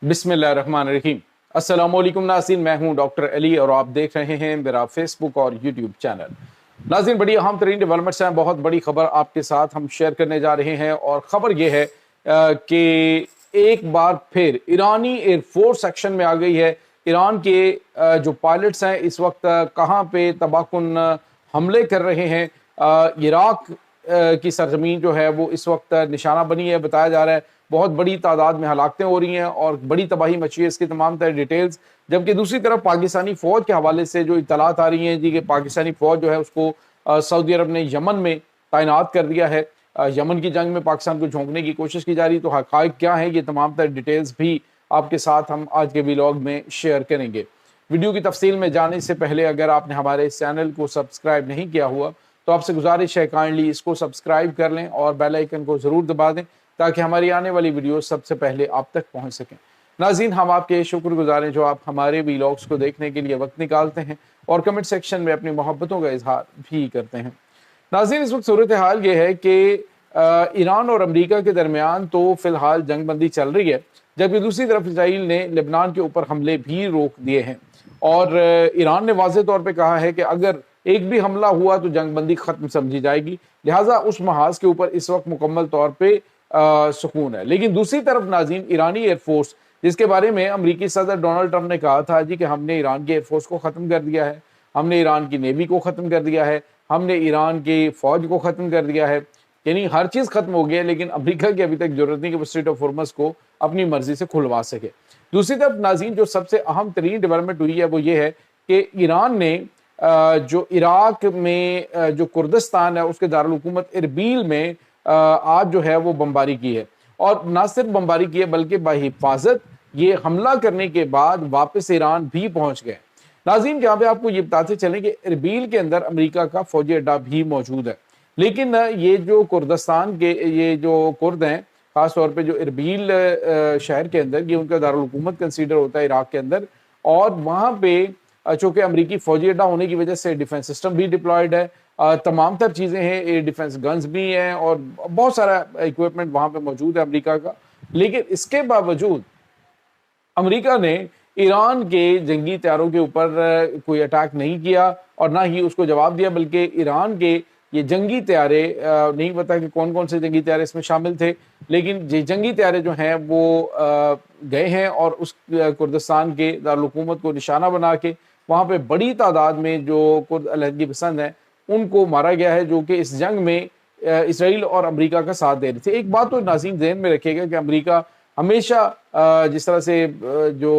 बिस्मिल्लाहिर्रहमानिर्रहीम। अस्सलाम वालेकुम नाज़रीन, मैं हूं डॉक्टर अली और आप देख रहे हैं मेरा फेसबुक और यूट्यूब चैनल। नाज़रीन, बड़ी अहम तरीन डेवलपमेंट्स हैं, बहुत बड़ी खबर आपके साथ हम शेयर करने जा रहे हैं और ख़बर यह है कि एक बार फिर ईरानी एयरफोर्स एक्शन में आ गई है। ईरान के जो पायलट्स हैं इस वक्त कहाँ पे तबाहकुन हमले कर रहे हैं। इराक की सरजमीन जो है वो इस वक्त निशाना बनी है। बताया जा रहा है बहुत बड़ी तादाद में हलाकतें हो रही हैं और बड़ी तबाही मची है। इसकी तमाम तरह डिटेल्स, जबकि दूसरी तरफ पाकिस्तानी फ़ौज के हवाले से जो इत्तलात आ रही हैं जी कि पाकिस्तानी फ़ौज जो है उसको सऊदी अरब ने यमन में तैनात कर दिया है। यमन की जंग में पाकिस्तान को झोंकने की कोशिश की जा रही है। तो हक़ाइक़ क्या है, ये तमाम तरह डिटेल्स भी आपके साथ हम आज के व्लॉग में शेयर करेंगे। वीडियो की तफसील में जाने से पहले अगर आपने हमारे इस चैनल को सब्सक्राइब नहीं किया हुआ तो आपसे गुजारिश है काइंडली इसको सब्सक्राइब कर लें और बेल आइकन को ज़रूर दबा दें ताकि हमारी आने वाली वीडियो सबसे पहले आप तक पहुंच सकें। नाज़रीन, हम आपके शुक्रगुज़ार हैं जो आप हमारे व्लॉग्स को देखने के लिए वक्त निकालते हैं और कमेंट सेक्शन में अपनी मोहब्बतों का इजहार भी करते हैं। नाज़रीन, इस वक्त सूरत हाल ये है कि ईरान और अमरीका के दरमियान तो फ़िलहाल जंग बंदी चल रही है, जबकि दूसरी तरफ इसराइल ने लेबनान के ऊपर हमले भी रोक दिए हैं और ईरान ने वाज़ेह तौर पर कहा है कि अगर एक भी हमला हुआ तो जंग बंदी ख़त्म समझी जाएगी, लिहाजा उस महाज के ऊपर इस वक्त मुकम्मल तौर पर सुकून है। लेकिन दूसरी तरफ नाज़रीन, ईरानी एयरफोर्स, जिसके बारे में अमरीकी सदर डोनाल्ड ट्रंप ने कहा था जी कि हमने ईरान की एयरफोर्स को ख़त्म कर दिया है, हमने ईरान की नेवी को ख़त्म कर दिया है, हमने ईरान की फ़ौज को ख़त्म कर दिया है, यानी हर चीज़ ख़त्म हो गई है, लेकिन अमरीका की अभी तक ज़रूरत नहीं कि वो स्ट्रेट ऑफ हॉर्मज़ को अपनी मर्जी से खुलवा सके। दूसरी तरफ नाज़रीन, जो सबसे अहम तरीन डेवलपमेंट हुई है वो ये है कि ईरान ने जो इराक में जो कुर्दिस्तान है उसके दारुल हुकूमत इरबिल में आज जो है वो बमबारी की है और ना सिर्फ बमबारी की है बल्कि बाहिफाजत ये हमला करने के बाद वापस ईरान भी पहुंच गए। नाज़रीन, यहाँ पे आपको ये बताते चलें कि इरबिल के अंदर अमेरिका का फौजी अड्डा भी मौजूद है, लेकिन ये जो कुर्दिस्तान के ये जो कुर्द हैं, ख़ास तौर पे जो इरबिल शहर के अंदर, ये उनका दारुल हुकूमत कंसीडर होता है इराक के अंदर, और वहाँ पे चूँकि अमरीकी फौजी अड्डा होने की वजह से डिफेंस सिस्टम भी डिप्लॉयड है, तमाम तर चीज़ें हैं, एयर डिफेंस गन्स भी हैं और बहुत सारा इक्विपमेंट वहाँ पे मौजूद है अमेरिका का। लेकिन इसके बावजूद अमेरिका ने ईरान के जंगी तैयारों के ऊपर कोई अटैक नहीं किया और ना ही उसको जवाब दिया, बल्कि ईरान के ये जंगी तैयारे, नहीं पता कि कौन कौन से जंगी तैयारे इसमें शामिल थे, लेकिन ये जंगी तैयारे जो हैं वो गए हैं और उस कुर्दिस्तान के दारुल हुकूमत को निशाना बना के वहाँ पे बड़ी तादाद में जो कुर्द अलहदगी पसंद हैं उनको मारा गया है, जो कि इस जंग में इसराइल और अमेरिका का साथ दे रहे थे। एक बात तो नाज़रीन ज़हन में रखिएगा कि अमेरिका हमेशा जिस तरह से जो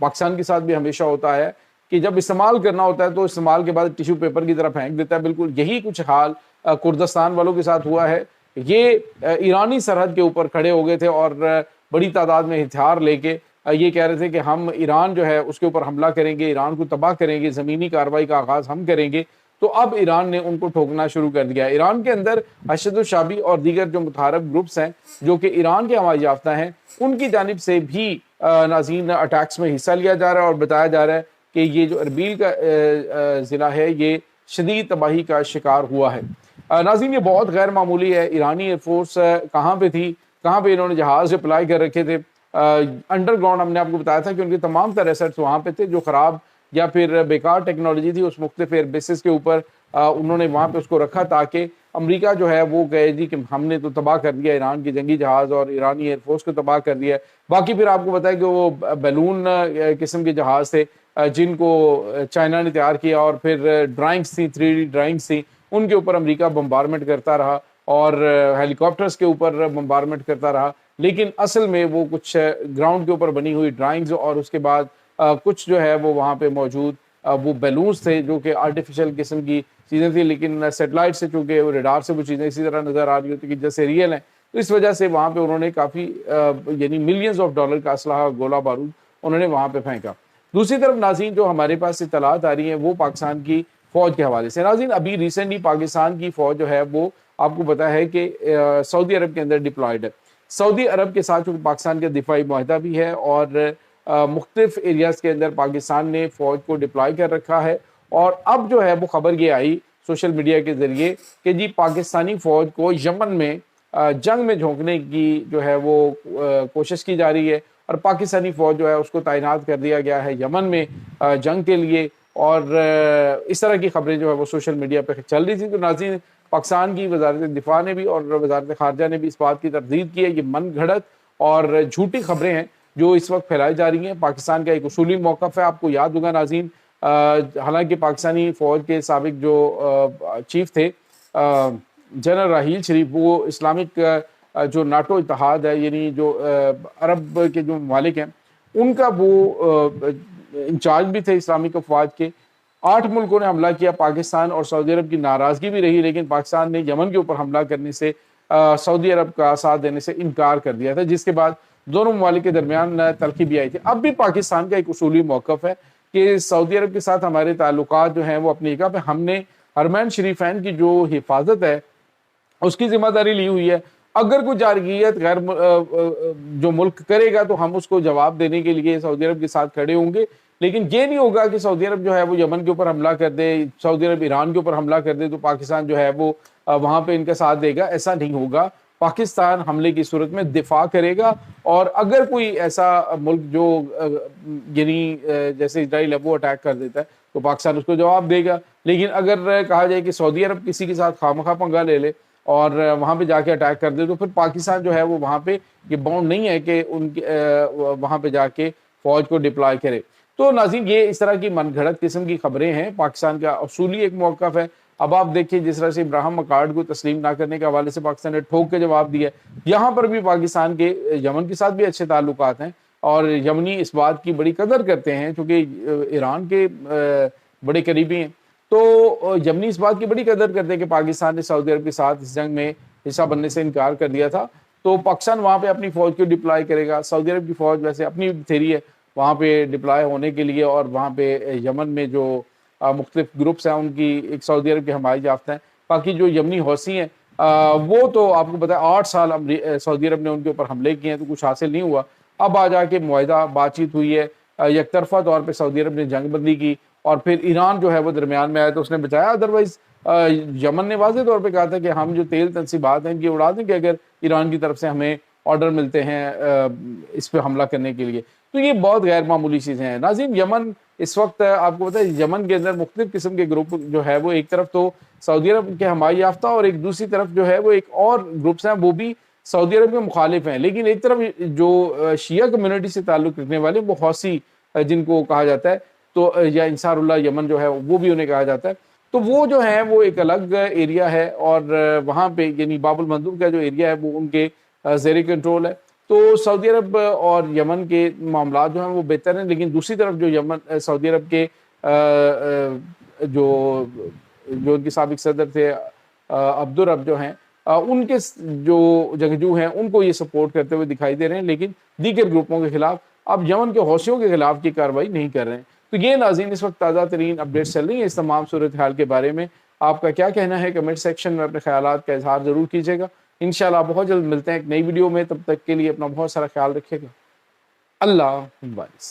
पाकिस्तान के साथ भी हमेशा होता है कि जब इस्तेमाल करना होता है तो इस्तेमाल के बाद टिश्यू पेपर की तरह फेंक देता है, बिल्कुल यही कुछ हाल कुर्दिस्तान वालों के साथ हुआ है। ये ईरानी सरहद के ऊपर खड़े हो गए थे और बड़ी तादाद में हथियार लेके ये कह रहे थे कि हम ईरान जो है उसके ऊपर हमला करेंगे, ईरान को तबाह करेंगे, ज़मीनी कार्रवाई का आगाज़ हम करेंगे। तो अब ईरान ने उनको ठोकना शुरू कर दिया। ईरान के अंदर अशद शाबी और दीगर जो मुतहरब ग्रुप्स हैं जो कि ईरान के हवाई याफ्ता हैं, उनकी जानिब से भी नाज़रीन अटैक्स में हिस्सा लिया जा रहा है और बताया जा रहा है कि ये जो अरबील का ज़िला है ये शदीद तबाही का शिकार हुआ है। नाज़रीन, ये बहुत गैर मामूली है। ईरानी एयरफोर्स कहाँ पे थी, कहाँ पे इन्होंने जहाज़ अप्लाई कर रखे थे। अंडरग्राउंड हमने आपको बताया था कि उनके तमाम तरह एसेट्स वहाँ पे थे, जो ख़राब या फिर बेकार टेक्नोलॉजी थी उस मुख्तलिफ एयर बेसिस के ऊपर उन्होंने वहाँ पे उसको रखा ताकि अमेरिका जो है वो कहे जी कि हमने तो तबाह कर दिया ईरान की जंगी जहाज़ और ईरानी एयरफोर्स को तबाह कर दिया। बाकी फिर आपको बताया कि वो बैलून किस्म के जहाज़ थे जिनको चाइना ने तैयार किया और फिर ड्राइंग्स थी, 3D ड्राइंग्स थी, उनके ऊपर अमेरिका बम्बारमेंट करता रहा और हेलीकॉप्टर्स के ऊपर बम्बारमेंट करता रहा। लेकिन असल में वो कुछ ग्राउंड के ऊपर बनी हुई ड्राइंग्स और उसके बाद कुछ जो है वो वहाँ पे मौजूद वो बैलून्स थे जो कि आर्टिफिशियल किस्म की चीज़ें थी, लेकिन सेटेलाइट से चूँकि वो रेडार से वो चीज़ें इसी तरह नज़र आ रही होती कि जैसे रियल हैं, तो इस वजह से वहाँ पे उन्होंने काफ़ी यानी मिलियंस ऑफ डॉलर का असलहा, गोला बारूद उन्होंने वहाँ पे फेंका। दूसरी तरफ नाज़रीन, जो हमारे पास इत्तलात आ रही हैं वो पाकिस्तान की फ़ौज के हवाले से। नाज़रीन, अभी रिसेंटली पाकिस्तान की फ़ौज जो है वो आपको पता है कि सऊदी अरब के अंदर डिप्लॉयड है। सऊदी अरब के साथ चूँकि पाकिस्तान का दिफाई मुआहदा भी है और मुख्तलिफ एरियाज़ के अंदर पाकिस्तान ने फ़ौज को डिप्लॉय कर रखा है और अब जो है वो खबर ये आई सोशल मीडिया के ज़रिए कि जी पाकिस्तानी फ़ौज को यमन में जंग में झोंकने की जो है वो कोशिश की जा रही है اور پاکستانی فوج جو ہے اس کو تعینات کر دیا گیا ہے یمن میں جنگ کے لیے، اور اس طرح کی خبریں جو ہے وہ سوشل میڈیا پہ چل رہی تھیں۔ تو ناظرین، پاکستان کی وزارت دفاع نے بھی اور وزارت خارجہ نے بھی اس بات کی تردید کی ہے، یہ من گھڑت اور جھوٹی خبریں ہیں جو اس وقت پھیلائی جا رہی ہیں۔ پاکستان کا ایک اصولی موقف ہے، آپ کو یاد ہوگا ناظرین، حالانکہ پاکستانی فوج کے سابق جو چیف تھے جنرل راحیل شریف، وہ اسلامک جو ناٹو اتحاد ہے، یعنی جو عرب کے جو ممالک ہیں ان کا وہ انچارج بھی تھے اسلامک افواج کے۔ 8 ملکوں نے حملہ کیا، پاکستان اور سعودی عرب کی ناراضگی بھی رہی، لیکن پاکستان نے یمن کے اوپر حملہ کرنے سے، سعودی عرب کا ساتھ دینے سے انکار کر دیا تھا، جس کے بعد دونوں ممالک کے درمیان تلخی بھی آئی تھی۔ اب بھی پاکستان کا ایک اصولی موقف ہے کہ سعودی عرب کے ساتھ ہمارے تعلقات جو ہیں وہ اپنی جگہ پہ، ہم نے حرمین شریفین کی جو حفاظت ہے اس کی ذمہ داری لی ہوئی ہے۔ اگر کوئی جارحیت غیر جو ملک کرے گا تو ہم اس کو جواب دینے کے لیے سعودی عرب کے ساتھ کھڑے ہوں گے، لیکن یہ نہیں ہوگا کہ سعودی عرب جو ہے وہ یمن کے اوپر حملہ کر دے، سعودی عرب ایران کے اوپر حملہ کر دے تو پاکستان جو ہے وہ وہاں پہ ان کا ساتھ دے گا، ایسا نہیں ہوگا۔ پاکستان حملے کی صورت میں دفاع کرے گا، اور اگر کوئی ایسا ملک جو یعنی جیسے اسرائیل ہے وہ اٹیک کر دیتا ہے تو پاکستان اس کو جواب دے گا۔ لیکن اگر کہا جائے کہ سعودی عرب کسی کے ساتھ خواہ پنگا لے لے اور وہاں پہ جا کے اٹیک کر دے تو پھر پاکستان جو ہے وہ وہاں پہ یہ باؤنڈ نہیں ہے کہ ان کے وہاں پہ جا کے فوج کو ڈپلائے کرے۔ تو ناظرین، یہ اس طرح کی من گھڑت قسم کی خبریں ہیں، پاکستان کا اصولی ایک موقف ہے۔ اب آپ دیکھیں جس طرح سے ابراہیم مکارڈ کو تسلیم نہ کرنے کے حوالے سے پاکستان نے ٹھوک کے جواب دیا ہے، یہاں پر بھی پاکستان کے یمن کے ساتھ بھی اچھے تعلقات ہیں اور یمنی اس بات کی بڑی قدر کرتے ہیں کیونکہ ایران کے بڑے قریبی ہیں، تو یمنی اس بات کی بڑی قدر کرتے ہیں کہ پاکستان نے سعودی عرب کے ساتھ اس جنگ میں حصہ بننے سے انکار کر دیا تھا، تو پاکستان وہاں پہ اپنی فوج کو ڈپلائی کرے گا۔ سعودی عرب کی فوج ویسے اپنی تھیری ہے وہاں پہ ڈپلائی ہونے کے لیے، اور وہاں پہ یمن میں جو مختلف گروپس ہیں ان کی ایک سعودی عرب کی حمایت یافتہ ہیں۔ باقی جو یمنی حوثی ہیں وہ تو آپ کو پتا ہے 8 سال سعودی عرب نے ان کے اوپر حملے کیے ہیں تو کچھ حاصل نہیں ہوا۔ اب آ جا کے معاہدہ بات چیت ہوئی ہے، یک طرفہ طور پہ سعودی عرب نے جنگ بندی کی اور پھر ایران جو ہے وہ درمیان میں آیا تو اس نے بچایا، ادروائز یمن نے واضح طور پہ کہا تھا کہ ہم جو تیل تنصیبات ہیں ان کی اڑا دیں گے اگر ایران کی طرف سے ہمیں آرڈر ملتے ہیں اس پہ حملہ کرنے کے لیے۔ تو یہ بہت غیر معمولی چیزیں ہیں ناظرین۔ یمن اس وقت آپ کو پتا ہے یمن کے اندر مختلف قسم کے گروپ جو ہے وہ ایک طرف تو سعودی عرب کے حمایت یافتہ اور ایک دوسری طرف جو ہے وہ ایک اور گروپس ہیں وہ بھی سعودی عرب کے مخالف ہیں، لیکن ایک طرف جو شیعہ کمیونٹی سے تعلق رکھنے والے وہ حوثی جن کو کہا جاتا ہے تو یا انصار اللہ یمن جو ہے وہ بھی انہیں کہا جاتا ہے، تو وہ جو ہے وہ ایک الگ ایریا ہے اور وہاں پہ یعنی باب المندب کا جو ایریا ہے وہ ان کے زیر کنٹرول ہے۔ تو سعودی عرب اور یمن کے معاملات جو ہیں وہ بہتر ہیں، لیکن دوسری طرف جو یمن سعودی عرب کے جو ان کے سابق صدر تھے عبدالرب جو ہیں ان کے جو جنگجو ہیں ان کو یہ سپورٹ کرتے ہوئے دکھائی دے رہے ہیں، لیکن دیگر گروپوں کے خلاف اب یمن کے حوثیوں کے خلاف کی کارروائی نہیں کر رہے ہیں۔ تو یہ ناظرین اس وقت تازہ ترین اپڈیٹس چل رہی ہیں اس تمام صورتحال کے بارے میں۔ آپ کا کیا کہنا ہے کمنٹ سیکشن میں اپنے خیالات کا اظہار ضرور کیجیے گا۔ انشاءاللہ بہت جلد ملتے ہیں ایک نئی ویڈیو میں، تب تک کے لیے اپنا بہت سارا خیال رکھیے گا۔ اللہ حافظ۔